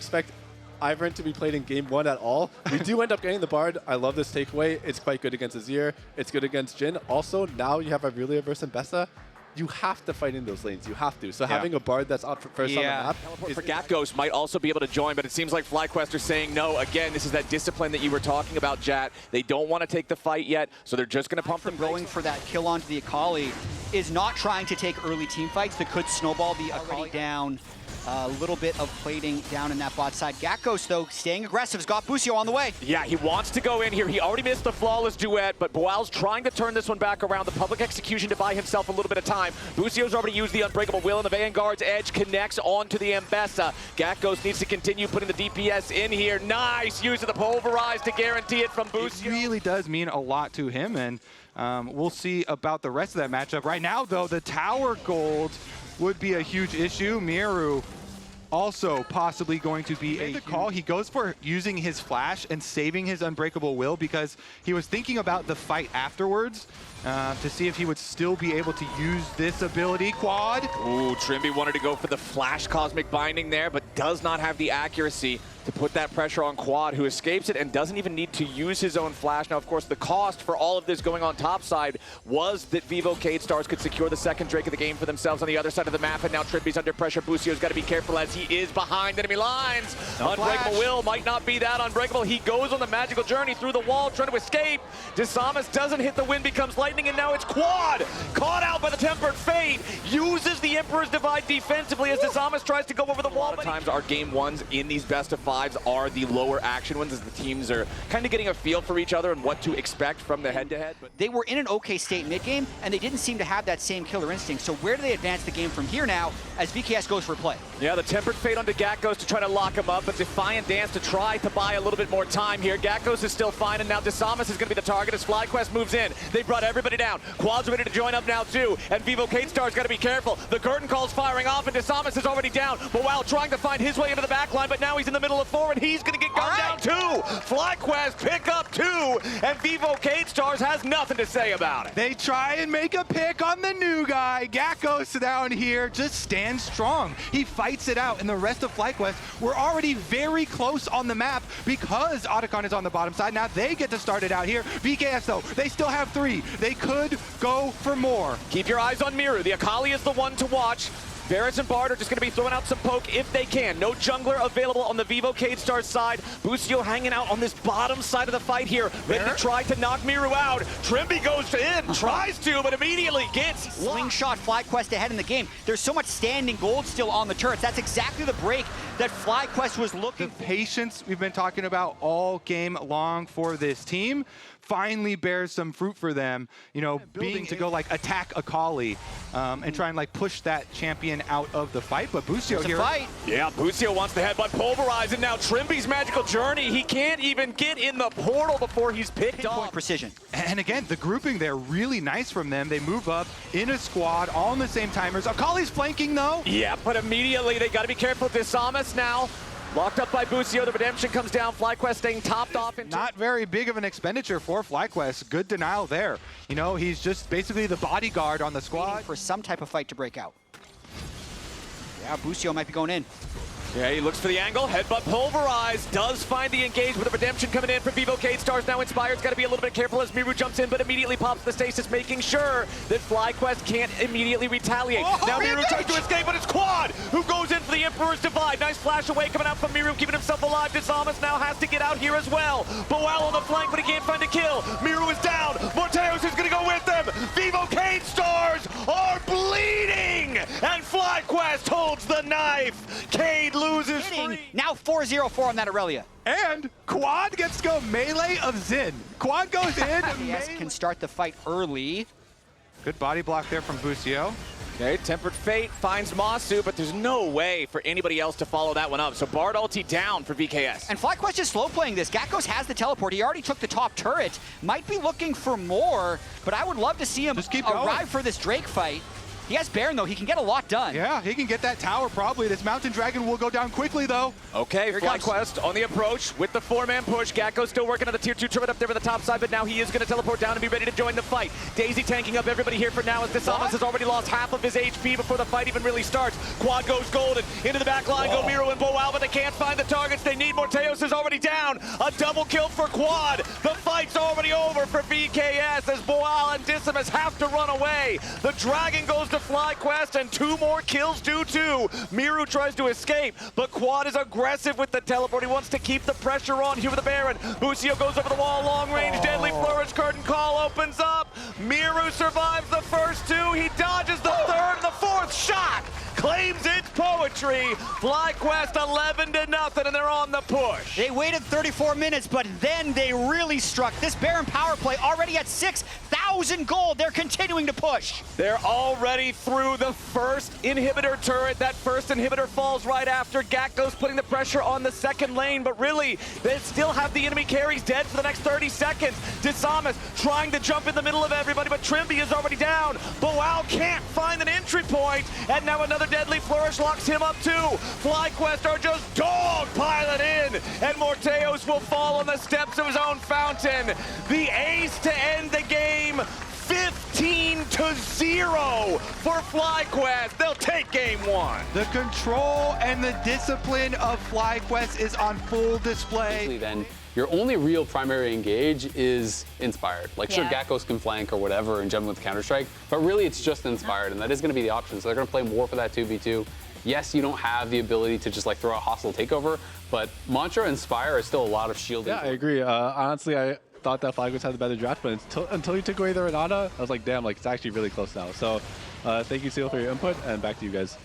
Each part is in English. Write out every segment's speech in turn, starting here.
expect Ivern to be played in game 1 at all. We do end up getting the Bard. I love this takeaway. It's quite good against Azir. It's good against Jhin. Also, now you have Aurelia versus Bessa. You have to fight in those lanes. You have to. So having a Bard that's out first on the map. Teleport for Gatghost might also be able to join, but it seems like FlyQuest are saying no. Again, this is that discipline that you were talking about, Jat. They don't want to take the fight yet, so they're just going to pump them. Going for that kill onto the Akali is not trying to take early team fights that could snowball the Akali down. A little bit of plating down in that bot side. Gatghost, though, staying aggressive, has got Busio on the way. Yeah, he wants to go in here. He already missed the flawless duet, but Boal's trying to turn this one back around. The public execution to buy himself a little bit of time. Busio's already used the Unbreakable Will, and the Vanguard's edge connects onto the Mbessa. Gatghost needs to continue putting the DPS in here. Nice use of the Pulverize to guarantee it from Busio. It really does mean a lot to him, and we'll see about the rest of that matchup. Right now, though, the tower gold would be a huge issue. Miru also possibly going to be a call. He goes for using his flash and saving his Unbreakable Will because he was thinking about the fight afterwards to see if he would still be able to use this ability. Quad. Ooh, Trimby wanted to go for the flash Cosmic Binding there, but does not have the accuracy to put that pressure on Quad, who escapes it and doesn't even need to use his own flash. Now, of course, the cost for all of this going on topside was that Vivo K-Stars could secure the second Drake of the game for themselves on the other side of the map, and now Trimby's under pressure. Busio's got to be careful as he is behind enemy lines. No Unbreakable flash. Will might not be that unbreakable. He goes on the magical journey through the wall, trying to escape. Desamas doesn't hit the wind, becomes lightning, and now it's Quad. Caught out by the Tempered Fate. Uses the Emperor's Divide defensively as Desamas tries to go over the wall. A lot of times our game ones in these best of fives are the lower action ones as the teams are kind of getting a feel for each other and what to expect from the head-to-head. They were in an okay state mid-game, and they didn't seem to have that same killer instinct. So where do they advance the game from here now as VKS goes for a play? Yeah, the Tempered Fate onto Gatghost to try to lock him up, but Defiant Dance to try to buy a little bit more time here. Gatghost is still fine, and now Desamas is going to be the target as FlyQuest moves in. They brought everybody down. Quad's ready to join up now too, and Vivo K-Star's got to be careful. The curtain call's firing off, and Desamas is already down. Boal trying to find his way into the back line, but now he's in the middle of 4, and he's going to get gunned down too. FlyQuest pick up 2, and Vivo K-Stars has nothing to say about it. They try and make a pick on the new guy. Gatghost down here just stands strong. He fights it out, and the rest of FlyQuest were already very close on the map because Otacon is on the bottom side. Now they get to start it out here. VKS, though, they still have 3. They could go for more. Keep your eyes on Miru. The Akali is the one to watch. Varus and Bard are just going to be throwing out some poke if they can. No jungler available on the Vivo K-Star side. Busio hanging out on this bottom side of the fight here, ready to try to knock Miru out. Trimby goes in, tries to, but immediately gets slingshot. FlyQuest ahead in the game. There's so much standing gold still on the turrets. That's exactly the break that FlyQuest was looking for. The patience we've been talking about all game long for this team finally bears some fruit for them, you know, being to go like attack Akali and try and like push that champion out of the fight. But Busio here. Yeah, Busio wants the headbutt Pulverize, and now Trimby's magical journey. He can't even get in the portal before he's picked off. Precision. And again, the grouping there, really nice from them. They move up in a squad, all in the same timers. Akali's flanking though. Yeah, but immediately they got to be careful. Desamas now locked up by Busio. The redemption comes down. FlyQuest staying topped off. Not very big of an expenditure for FlyQuest. Good denial there. You know, he's just basically the bodyguard on the squad. For some type of fight to break out. Yeah, Busio might be going in. Yeah, he looks for the angle. Headbutt Pulverize does find the engage with the redemption coming in for Vivo K-Stars. Now Inspired's got to be a little bit careful as Miru jumps in, but immediately pops the stasis, making sure that FlyQuest can't immediately retaliate. Now Miru tries to escape, but it's Quad who goes in for the Emperor's Divide. Nice flash away coming out from Miru, keeping himself alive. Desamas now has to get out here as well. Boal on the flank, but he can't find a kill. Miru is down. Morteos is going to go with them. Vivo K-Stars are bleeding, and FlyQuest holds the knife. Cade loses free. Now 4-0-4 on that Aurelia. And Quad gets to go melee of Xin. Quad goes in. Yes, can start the fight early. Good body block there from Busio. Okay, Tempered Fate finds Masu, but there's no way for anybody else to follow that one up. So Bard ulti down for VKS. And FlyQuest is slow playing this. Gatghost has the teleport. He already took the top turret. Might be looking for more, but I would love to see him arrive for this Drake fight. He has Baron, though. He can get a lot done. Yeah, he can get that tower probably. This Mountain Dragon will go down quickly, though. Okay, FlyQuest on the approach with the 4-man push. Gakko's still working on the tier 2 turret up there on the top side, but now he is going to teleport down and be ready to join the fight. Daisy tanking up everybody here for now as Disamas has already lost half of his HP before the fight even really starts. Quad goes golden. Into the back line go Miro and Boal, but they can't find the targets they need. Morteos is already down. A double kill for Quad. The fight's already over for VKS as Boal and Disamas have to run away. The Dragon goes to FlyQuest and 2 more kills due to. Miru tries to escape, but Quad is aggressive with the teleport. He wants to keep the pressure on here with the Baron. Busio goes over the wall, long range, deadly flourish, curtain call opens up. Miru survives the first 2. He dodges the 3rd and the 4th shot. Claims it's poetry. FlyQuest 11-0, and they're on the push. They waited 34 minutes, but then they really struck. This Baron power play already at 6,000 gold. They're continuing to push. They're already through the first inhibitor turret. That first inhibitor falls right after. Gakko's putting the pressure on the second lane, but really, they still have the enemy carries dead for the next 30 seconds. Disamas trying to jump in the middle of everybody, but Trimby is already down. Boal can't find an entry point, and now another deadly flourish locks him up too. FlyQuest are just dog pilot in, and Morteos will fall on the steps of his own fountain. The ace to end the game. 15-0 for FlyQuest. They'll take game 1. The control and the discipline of FlyQuest is on full display. Then your only real primary engage is Inspired. Like, sure, Gakkos can flank or whatever and jump with Counter-Strike, but really it's just Inspired, and that is going to be the option. So they're going to play more for that 2v2. Yes, you don't have the ability to just like throw a hostile takeover, but Mantra and Inspire are still a lot of shielding. Yeah, I agree. Honestly, I thought that FlyQuest had the better draft, but until you took away the Renata, I was like, damn, like it's actually really close now. So thank you, Seal, for your input, and back to you guys.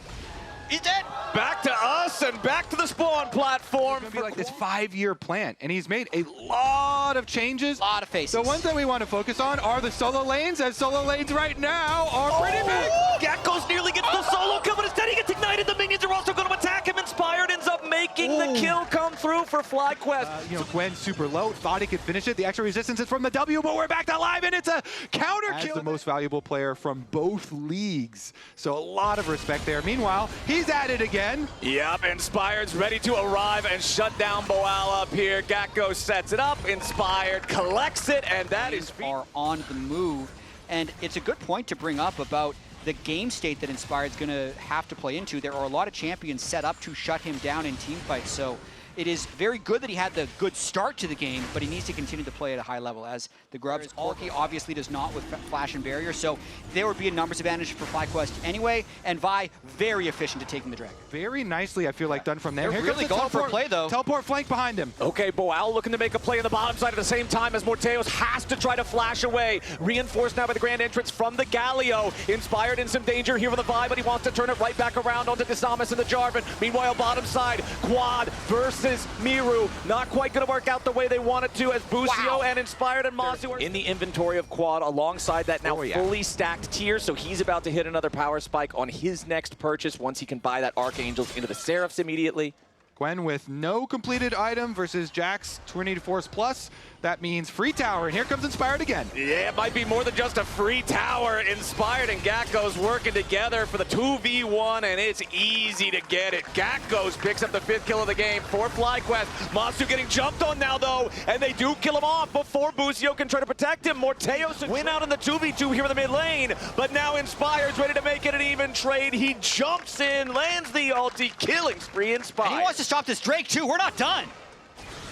Is that back to us and back to the spawn platform? It's going to be like this 5-year plan, and he's made a lot of changes. A lot of faces. The ones that we want to focus on are the solo lanes, as solo lanes right now are pretty big. Gakko's nearly gets the solo kill, but instead he gets ignited. The minions are also going to attack him. Inspired ends up making the kill come through for FlyQuest. You know, Gwen's super low, thought he could finish it. The extra resistance is from the W, but we're back to live, and it's a counter kill. The most valuable player from both leagues, so a lot of respect there. Meanwhile, he's at it again. Yep, Inspired's ready to arrive and shut down Boal up here. Gakko sets it up, Inspired collects it, and that is... are on the move, and it's a good point to bring up about the game state that Inspired's going to have to play into. There are a lot of champions set up to shut him down in teamfights, so it is very good that he had the good start to the game, but he needs to continue to play at a high level as the Grubs. Corki obviously does not with Flash and Barrier, so there would be a numbers advantage for FlyQuest anyway, and Vi very efficient at taking the Dragon. Very nicely, I feel like, done from there. They're really going for a play, though. Teleport flank behind him. Okay, Boal looking to make a play on the bottom side at the same time as Morteos has to try to flash away. Reinforced now by the grand entrance from the Galio. Inspired in some danger here with the Vi, but he wants to turn it right back around onto Disamas and the Jarvan. Meanwhile, bottom side, Quad versus Miru. Not quite going to work out the way they wanted to as Busio and Inspired and Masu are in the inventory of Quad alongside that now fully stacked tier, so he's about to hit another power spike on his next purchase once he can buy that Archangels into the Seraphs immediately. Gwen with no completed item versus Jax 20 Force Plus. That means free tower, and here comes Inspired again. Yeah, it might be more than just a free tower. Inspired and Gakko's working together for the 2v1, and it's easy to get it. Gakko's picks up the 5th kill of the game for FlyQuest. Masu getting jumped on now, though, and they do kill him off before Busio can try to protect him. Morteos win out in the 2v2 here in the mid lane, but now Inspired's ready to make it an even trade. He jumps in, lands the ulti, killing spree Inspired. And he wants to stop this Drake, too. We're not done.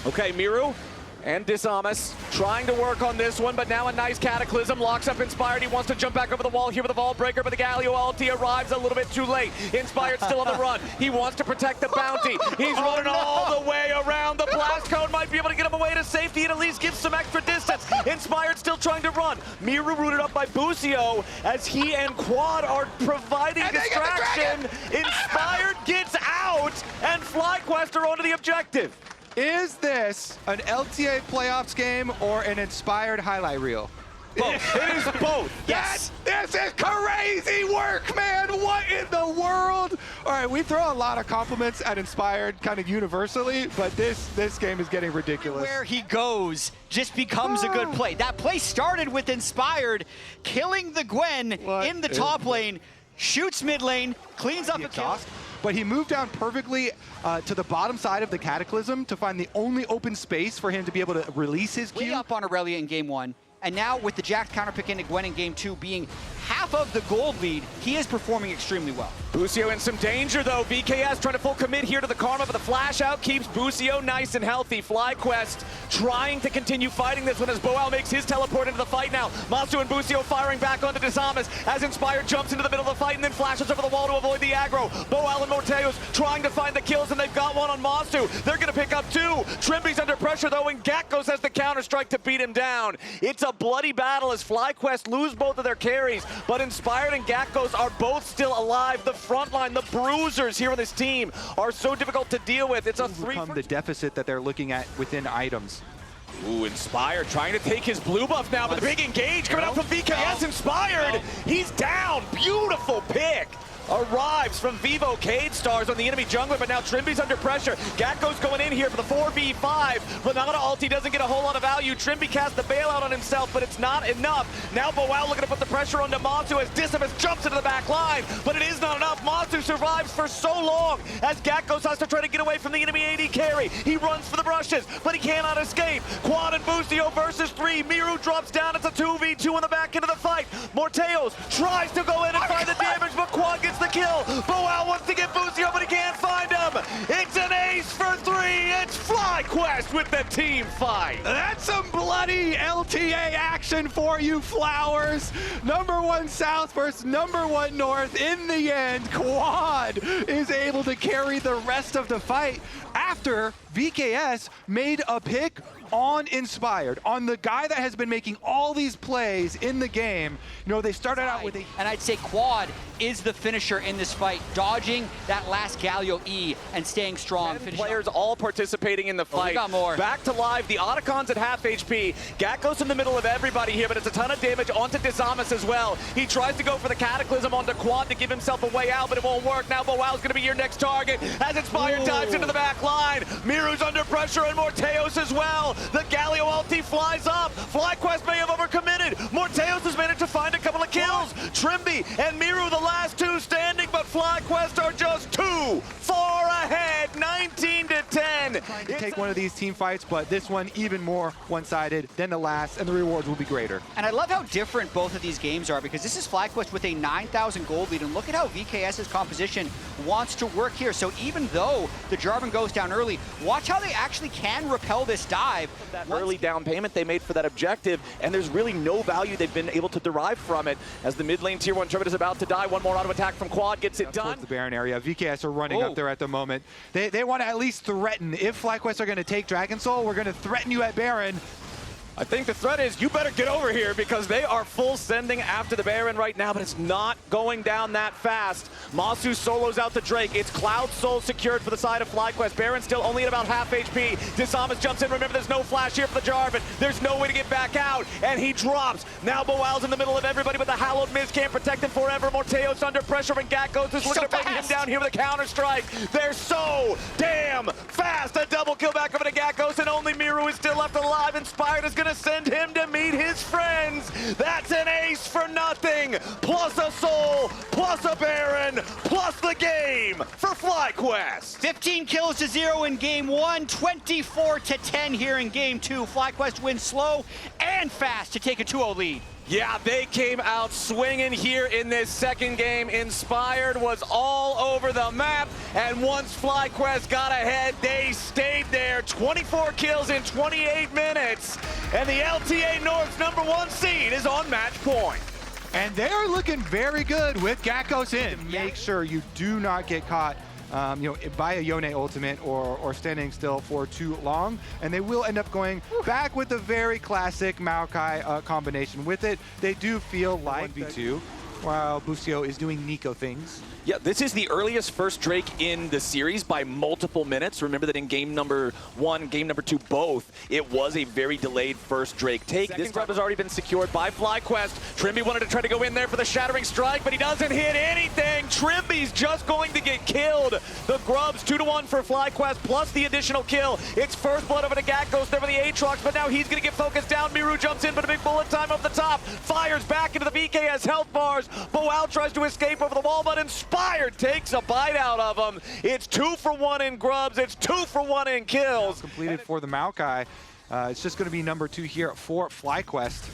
Okay, Miru and Disamas trying to work on this one, but now a nice Cataclysm locks up Inspired. He wants to jump back over the wall here with a Vault Breaker, but the Galio ulti arrives a little bit too late. Inspired still on the run. He wants to protect the bounty. He's running all the way around. The blast cone might be able to get him away to safety and at least give some extra distance. Inspired still trying to run. Miru rooted up by Busio as he and Quad are providing distraction. Inspired gets out, and FlyQuest are onto the objective. Is this an LTA playoffs game or an Inspired highlight reel? Both. It is both. Yes. This is crazy work, man. What in the world? All right, we throw a lot of compliments at Inspired kind of universally, but this game is getting ridiculous. Where he goes just becomes a good play. That play started with Inspired killing the Gwen in the top lane. shoots mid lane, cleans up a kill. But he moved down perfectly to the bottom side of the Cataclysm to find the only open space for him to be able to release his Q. Way up on Aurelia in game 1. And now with the Jack counterpick into Gwen in game 2 being half of the gold lead, he is performing extremely well. Busio in some danger though. VKS trying to full commit here to the Karma, but the flash out keeps Busio nice and healthy. FlyQuest trying to continue fighting this one as Boal makes his teleport into the fight now. Masu and Busio firing back onto Disamas as Inspired jumps into the middle of the fight and then flashes over the wall to avoid the aggro. Boal and Morteos trying to find the kills, and they've got one on Masu. They're gonna pick up 2. Trimby's under pressure though, and Gakos has the counter strike to beat him down. It's a bloody battle as FlyQuest lose both of their carries, but Inspired and Gakos are both still alive. The front line, the bruisers here on this team are so difficult to deal with. It's a 3 Overcome the deficit that they're looking at within items. Ooh, Inspired trying to take his blue buff now, but the big engage coming out from VKS. Inspired, he's down. Beautiful pick. Arrives from Vivo, Cade Stars on the enemy jungler, but now Trimby's under pressure. Gakko's going in here for the 4v5. Renata ulti doesn't get a whole lot of value. Trimby casts the bailout on himself, but it's not enough. Now Boal looking to put the pressure onto Masu as Disamus jumps into the back line, but it is not enough. Masu survives for so long as Gakkos has to try to get away from the enemy AD carry. He runs for the brushes, but he cannot escape. Quad and Busio versus 3. Miru drops down. It's a 2v2 in the back end of the fight. Morteos tries to go in and find the damage, but Quad gets the kill. Boal wants to get Busio, but he can't find him. It's an ace for 3. It's FlyQuest with the team fight. That's some bloody LTA action for you, Flowers. Number 1 South versus number 1 North. In the end, Quad is able to carry the rest of the fight after VKS made a pick on Inspired, on the guy that has been making all these plays in the game. You know, they started out with a... And I'd say Quad is the finisher in this fight, dodging that last Galio E and staying strong. Players all participating in the fight. We got more. Back to live, the Otacon's at half HP. Gakko's in the middle of everybody here, but it's a ton of damage onto Disamus as well. He tries to go for the Cataclysm onto Quad to give himself a way out, but it won't work. Now Boal's gonna be your next target as Inspired dives into the back line. Miru's under pressure and Morteos as well. The Galio ulti flies up. FlyQuest may have overcommitted. Morteos has managed to find a couple of kills. Trimby and Miru, the last 2 standing, but FlyQuest are just too far ahead, 19-10. Trying to take one of these team fights, but this one even more one-sided than the last, and the rewards will be greater. And I love how different both of these games are, because this is FlyQuest with a 9,000 gold lead, and look at how VKS's composition wants to work here. So even though the Jarvan goes down early, watch how they actually can repel this dive. That early down payment they made for that objective, and there's really no value they've been able to derive from it as the mid lane tier 1 turret is about to die. One more auto attack from Quad gets it done. Towards the Baron area. VKS are running up there at the moment. They want to at least threaten. If FlyQuest are going to take Dragon Soul, we're going to threaten you at Baron. I think the threat is you better get over here because they are full sending after the Baron right now, but it's not going down that fast. Masu solos out the Drake. It's Cloud Soul secured for the side of FlyQuest. Baron still only at about half HP. Disamas jumps in. Remember, there's no flash here for the Jarvan. There's no way to get back out, and he drops. Now Boal's in the middle of everybody, but the Hallowed Miz can't protect him forever. Morteos under pressure, and Gakos is looking to bring him down here with a counter-strike. They're so damn fast. A double kill back over to Gakos, and only Miru is still left alive. Inspired is going to send him to meet his friends. That's an ace for nothing, plus a soul, plus a Baron, plus the game for FlyQuest. 15 kills to 0 in game 1, 24-10 here in game 2. FlyQuest wins slow and fast to take a 2-0 lead. Yeah, they came out swinging here in this second game. Inspired was all over the map, and once FlyQuest got ahead, they stayed there. 24 kills in 28 minutes, and the LTA North's #1 seed is on match point. And they're looking very good with Gakos in. Make sure you do not get caught by a Yone ultimate or standing still for too long, and they will end up going back with the very classic Maokai combination with it. They do feel like 1v2 while Busio is doing Nico things. Yeah, this is the earliest first Drake in the series by multiple minutes. Remember that in game number 1, game number 2, both, it was a very delayed first Drake take. This grab has already been secured by FlyQuest. Trimby wanted to try to go in there for the Shattering Strike, but he doesn't hit anything. Trimby's just going to get killed. The grubs 2-1 for FlyQuest, plus the additional kill. It's first blood over to Gakos there for the Aatrox, but now he's going to get focused down. Miru jumps in, but a big bullet time up the top. Fires back into the VKS health bars. Boal tries to escape over the wall, but Inspired takes a bite out of him. It's 2 for 1 in grubs. It's 2 for 1 in kills. Completed for the Maokai. It's just going to be number 2 here for FlyQuest.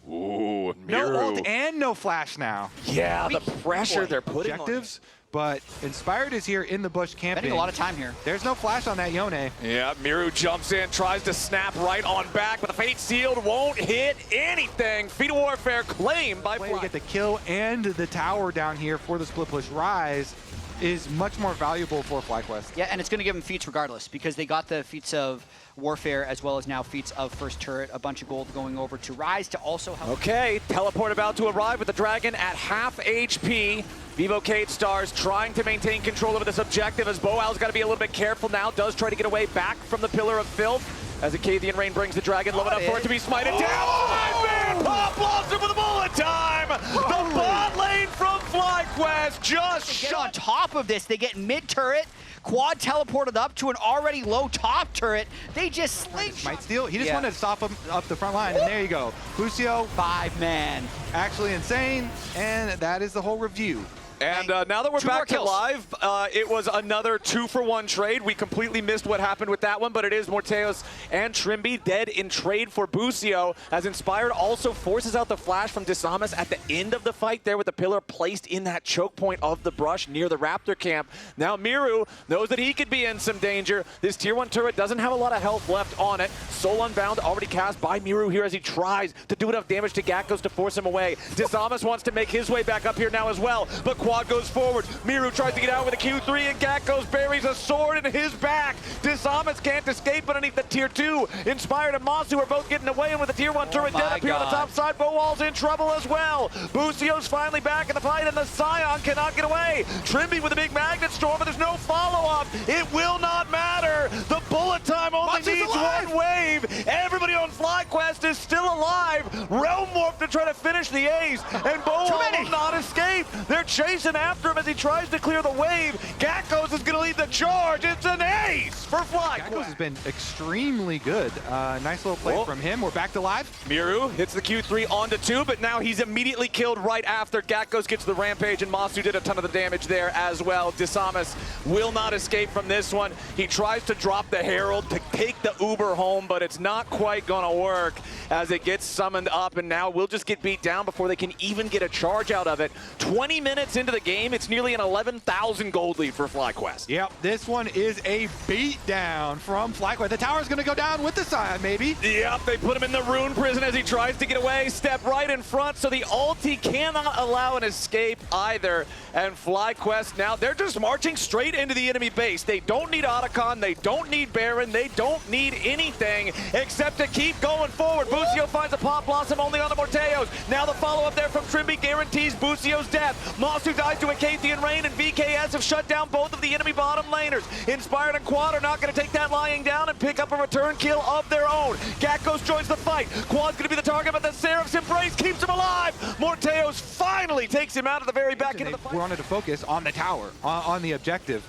Ooh, No ult and no flash now. Yeah, the pressure they're putting Objectives, but Inspired is here in the bush camping. Spending a lot of time here. There's no flash on that Yone. Yeah, Miru jumps in, tries to snap right on back, but the Fate Sealed won't hit anything. Feet of Warfare claimed by Way to Fly. get the kill and the tower down here for the split push rise is much more valuable for FlyQuest. Yeah, and it's going to give them feats regardless because they got the feats of Warfare as well as now feats of First Turret, a bunch of gold going over to Rise to also help. Okay, teleport about to arrive with the Dragon at half HP. Vivo Kate Stars trying to maintain control over this objective as Boal's got to be a little bit careful now. Does try to get away back from the Pillar of Filth as Acadian Rain brings the Dragon low enough for it to be smited down. Oh, man, Pop lost him with a bullet time. The bot lane from FlyQuest just Get shot. on top of this, they get mid-turret, Quad teleported up to an already low top turret. They just slingshot. Might steal. He just Yeah. wanted to stop him up the front line, and there you go. Lucio, 5-man. actually insane, and that is the whole review. And now that we're 2 more back to kills. live, it was another 2 for 1 trade. We completely missed what happened with that one, but it is Morteos and Trimby dead in trade for Bucio, as Inspired also forces out the flash from Disamus at the end of the fight there with the pillar placed in that choke point of the brush near the Raptor camp. Now Miru knows that he could be in some danger. This tier 1 turret doesn't have a lot of health left on it. Soul Unbound already cast by Miru here as he tries to do enough damage to Gakkos to force him away. Disamus wants to make his way back up here now as well, but Quad goes forward. Miru tries to get out with a Q3 and Gakkos buries a sword in his back. Disamus can't escape underneath the tier 2. Inspired and Masu are both getting away, and with the tier 1 turret dead up here on the top side, Boal's in trouble as well. Bucio's finally back in the fight, and the Scion cannot get away. Trimby with a big magnet storm, but there's no follow-up. It will not matter. The bullet time only needs one wave. Everybody on FlyQuest is still alive. Realm Warp to try to finish the ace, and Boal will not escape. They're chasing after him as he tries to clear the wave. Gakkos is going to lead the charge. It's an ace for FlyQuest. Gakkos has been extremely good. Nice little play from him. We're back to live. Miru hits the Q3 onto 2, but now he's immediately killed right after. Gakkos gets the rampage, and Masu did a ton of the damage there as well. Disamus will not escape from this one. He tries to drop the Herald to take the Uber home, but it's not quite gonna work as it gets summoned up, and now we'll just get beat down before they can even get a charge out of it. 20 minutes into the game, it's nearly an 11,000 gold lead for FlyQuest. Yep, this one is a beatdown from FlyQuest. The tower's going to go down with the Scion, maybe. Yep, they put him in the Rune Prison as he tries to get away. Step right in front, so the ulti cannot allow an escape either. And FlyQuest now, they're just marching straight into the enemy base. They don't need Otacon, they don't need Baron, they don't need anything except to keep going forward. Bucio finds a Pop Blossom only on the Morteos. Now the follow-up there from Trimby guarantees Bucio's death. Masu dies to Acathian Rain, and VKS have shut down both of the enemy bottom laners. Inspired and Quad are not going to take that lying down and pick up a return kill of their own. Gakkos joins the fight. Quad's going to be the target, but the Seraph's Embrace keeps him alive. Morteos finally takes him out of the very back end of the fight. We wanted to focus on the tower, on the objective.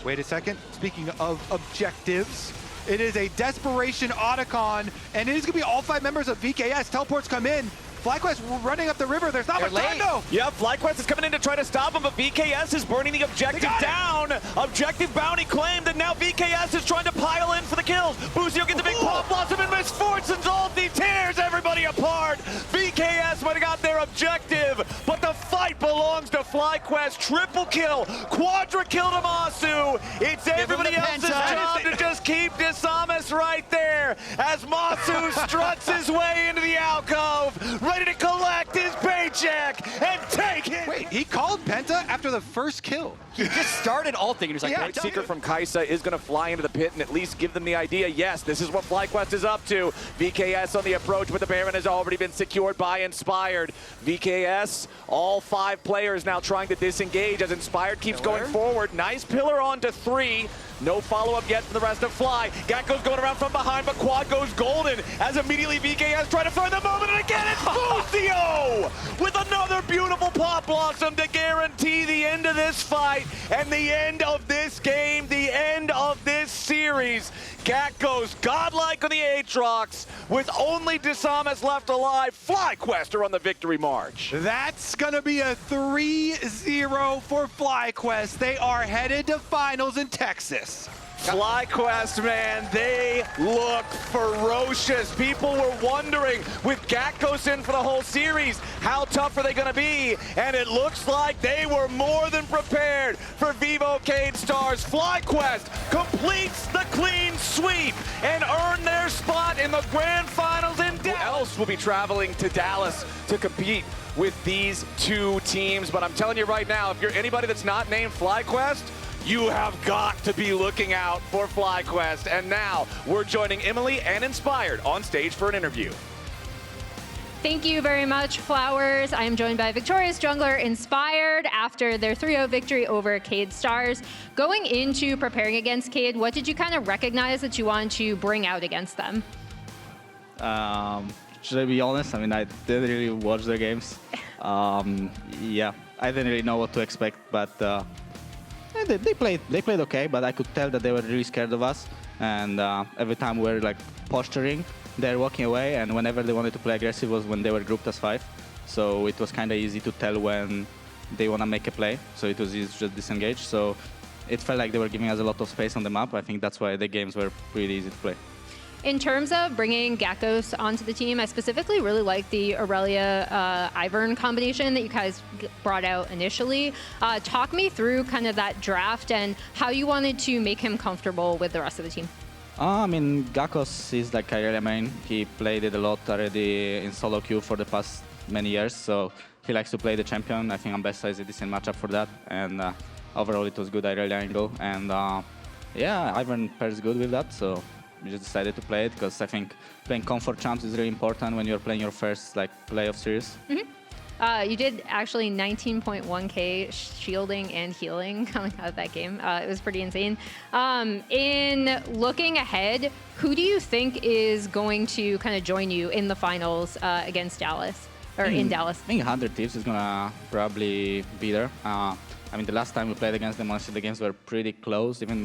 Wait a second. Speaking of objectives, it is a desperation Otacon, and it is going to be all 5 members of VKS. Teleports come in. FlyQuest running up the river. There's not much time, though. Yeah, FlyQuest is coming in to try to stop him, but VKS is burning the objective down. Objective bounty claimed, and now VKS is trying to pile in for the kills. Bucio gets a big Pop Blossom, and Miss Fortune's ulti tears everybody apart. VKS might have got their objective, but the fight belongs to FlyQuest. Triple kill, quadra kill to Masu. It's everybody else's job to just keep Disamus right there as Masu struts his way into the alcove, ready to collect his paycheck and take it. Wait, he called Penta after the first kill. He just started ulting, and he's like, Point Seeker from Kaza is going to fly into the pit and at least give them the idea, yes, this is what FlyQuest is up to. VKS on the approach, but the Baron has already been secured by Inspired. VKS, all 5 players now trying to disengage as Inspired keeps going forward. Nice pillar onto 3. No follow-up yet from the rest of Fly. Gakko's going around from behind, but Quad goes golden as immediately VKS try to find the moment, and again it's Bucio with another beautiful Pop Blossom. them to guarantee the end of this fight and the end of this game, the end of this series. Gakko's godlike on the Aatrox with only Disamas left alive. FlyQuest are on the victory march. That's going to be a 3-0 for FlyQuest. They are headed to finals in Texas. FlyQuest, man, they look ferocious. People were wondering, with Gakkos in for the whole series, how tough are they going to be? And it looks like they were more than prepared for Vivo Cade Stars. FlyQuest completes the clean sweep and earn their spot in the grand finals in Dallas. Who else will be traveling to Dallas to compete with these two teams? But I'm telling you right now, if you're anybody that's not named FlyQuest, you have got to be looking out for FlyQuest. And now we're joining Emily and Inspired on stage for an interview. Thank you very much, Flowers. I am joined by victorious jungler Inspired after their 3-0 victory over Cade Stars. Going into preparing against Cade, what did you kind of recognize that you wanted to bring out against them? Should I be honest? I mean, I didn't really watch their games. Yeah, I didn't really know what to expect, but they played okay, but I could tell that they were really scared of us. And every time we were like posturing, they're walking away. And whenever they wanted to play aggressive was when they were grouped as 5. So it was kind of easy to tell when they want to make a play. So it was easy to just disengage. So it felt like they were giving us a lot of space on the map. I think that's why the games were pretty easy to play. In terms of bringing Gakkos onto the team, I specifically really like the Aurelia-Ivern combination that you guys brought out initially. Talk me through kind of that draft and how you wanted to make him comfortable with the rest of the team. I mean, Gakkos is like Aurelia main. He played it a lot already in solo queue for the past many years, so he likes to play the champion. I think Ambessa is a decent matchup for that, and overall it was good Aurelia angle. And yeah, Ivern pairs good with that, so we just decided to play it because I think playing comfort champs is really important when you're playing your first like playoff series. You did actually 19.1k shielding and healing coming out of that game. It was pretty insane. In looking ahead, who do you think is going to kind of join you in the finals against Dallas, or in Dallas? I think 100 Thieves is gonna probably be there. I mean, the last time we played against them, honestly, the games were pretty close. Even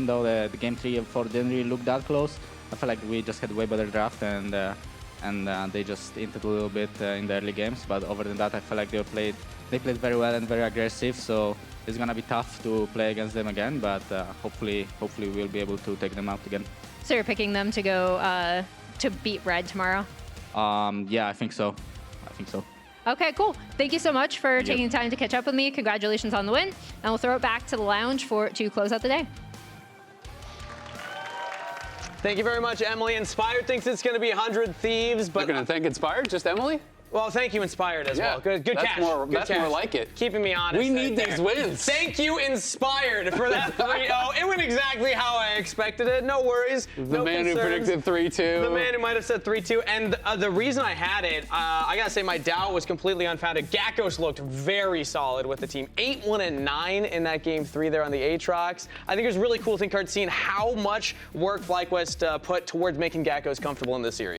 though the game 3 and 4 didn't really look that close, I feel like we just had way better draft and they just hinted a little bit in the early games. But other than that, I feel like they played very well and very aggressive. So it's gonna be tough to play against them again. But hopefully we'll be able to take them out again. So you're picking them to go to beat Red tomorrow? Yeah, I think so. Okay, cool. Thank you so much for taking the time to catch up with me. Congratulations on the win. And we'll throw it back to the lounge to close out the day. Thank you very much, Emily. Inspired thinks it's going to be 100 Thieves, but You're going to thank Inspired? Just Emily? well, thank you, Inspired, as well. Good that's catch. That's more like it. Keeping me honest. We need these wins. Thank you, Inspired, for that 3-0. It went exactly how I expected it. No worries. The man who predicted 3-2. The man who might have said 3-2. And the reason I had it, I got to say my doubt was completely unfounded. Gakkos looked very solid with the team. 8-1-9 in that game 3 there on the Aatrox. I think it was really cool, seeing how much work FlyQuest put towards making Gakkos comfortable in this series.